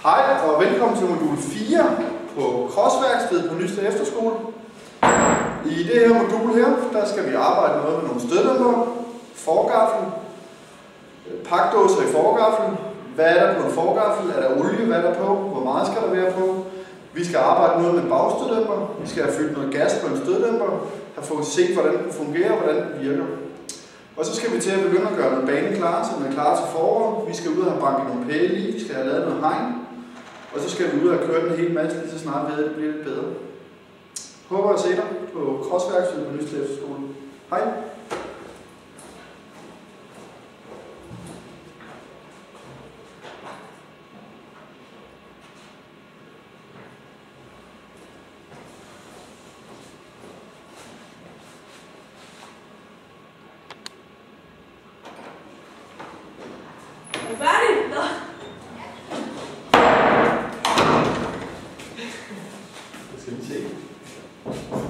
Hej og velkommen til modul 4 på Crossværkstedet på Nysted Efterskole. I det her modul her, der skal vi arbejde noget med nogle støddæmpere, forgaffel, pakdåser i forgaflen. Hvad er der på en forgaffel? Er der olie? Hvad er der på? Hvor meget skal der være på? Vi skal arbejde noget med bagstøddæmper. Vi skal have fyldt noget gas på en støddæmper. Have fået set, hvordan den fungerer og hvordan den virker. Og så skal vi til at begynde at gøre noget bane klar, så den er klar til forår. Vi skal ud og have banket nogle pæle i. Vi skal have lavet noget hegn. Og så skal vi ud og køre den en hel masse, lige så snart ved, at det bliver lidt bedre. Håber at se dig på Crossværkstedet på Nysted Efterskole. Hej! Er du færdig? Nå. Det skal vi se.